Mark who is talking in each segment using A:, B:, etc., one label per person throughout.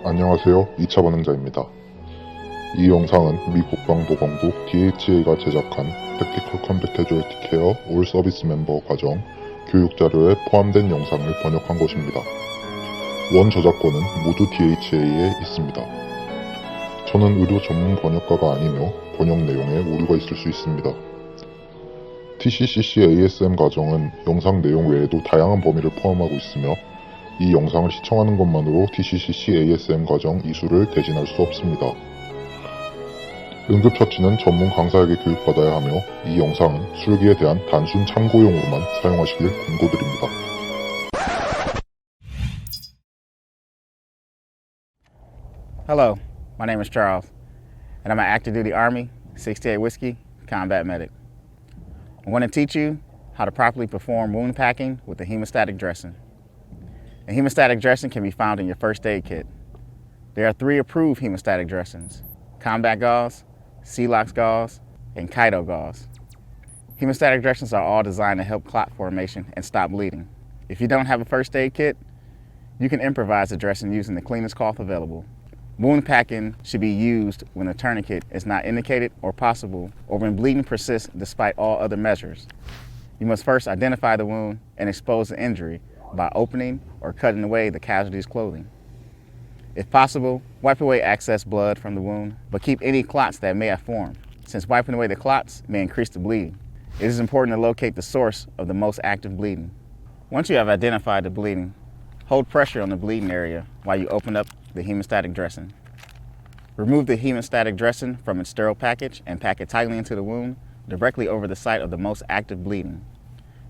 A: 안녕하세요. 2차 번역자입니다. 이 영상은 미 국방보건국 DHA가 제작한 Practical Compatibility Care All Service Member 과정 교육자료에 포함된 영상을 번역한 것입니다. 원 저작권은 모두 DHA에 있습니다. 저는 의료전문번역가가 아니며 번역 내용에 오류가 있을 수 있습니다. TCCC-ASM과정은 영상 내용 외에도 다양한 범위를 포함하고 있으며 이 영상을 시청하는 것만으로 TCCC-ASM과정 이수를 대신할 수 없습니다. 응급처치는 전문 강사에게 교육받아야 하며 이 영상은 술기에 대한 단순 참고용으로만 사용하시길 권고드립니다.
B: Hello, my name is Charles, and I'm an active duty Army, 68 Whiskey, combat medic. I'm going to teach you how to properly perform wound packing with a hemostatic dressing. A hemostatic dressing can be found in your first aid kit. There are 3 approved hemostatic dressings: combat gauze, Celox gauze, and Kito gauze. Hemostatic dressings are all designed to help clot formation and stop bleeding. If you don't have a first aid kit, you can improvise the dressing using the cleanest cloth available. Wound packing should be used when a tourniquet is not indicated or possible, or when bleeding persists despite all other measures. You must first identify the wound and expose the injury by opening or cutting away the casualty's clothing. If possible, wipe away excess blood from the wound, but keep any clots that may have formed, since wiping away the clots may increase the bleeding. It is important to locate the source of the most active bleeding. Once you have identified the bleeding, hold pressure on the bleeding area while you open up the hemostatic dressing. Remove the hemostatic dressing from its sterile package and pack it tightly into the wound, directly over the site of the most active bleeding.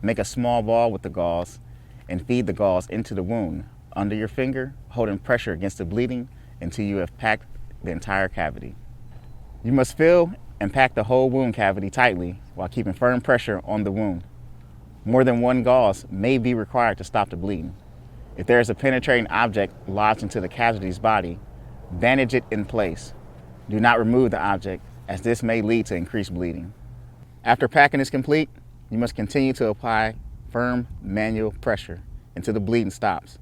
B: Make a small ball with the gauze and feed the gauze into the wound under your finger, holding pressure against the bleeding until you have packed the entire cavity. You must fill and pack the whole wound cavity tightly while keeping firm pressure on the wound. More than one gauze may be required to stop the bleeding. If there is a penetrating object lodged into the casualty's body, bandage it in place. Do not remove the object, as this may lead to increased bleeding. After packing is complete, you must continue to apply firm manual pressure until the bleeding stops.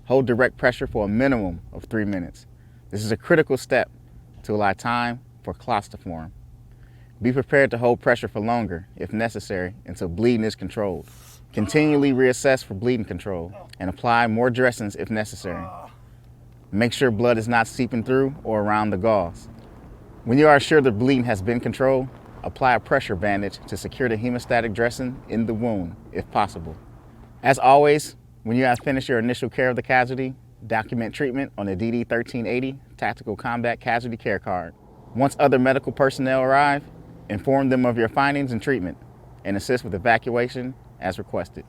B: Hold direct pressure for a minimum of 3 minutes. This is a critical step to allow time for clots to form. Be prepared to hold pressure for longer, if necessary, until bleeding is controlled. Continually reassess for bleeding control and apply more dressings if necessary. Make sure blood is not seeping through or around the gauze. When you are sure the bleeding has been controlled, apply a pressure bandage to secure the hemostatic dressing in the wound, if possible. As always, when you have finished your initial care of the casualty, document treatment on the DD 1380 Tactical Combat Casualty Care Card. Once other medical personnel arrive, inform them of your findings and treatment, and assist with evacuation as requested.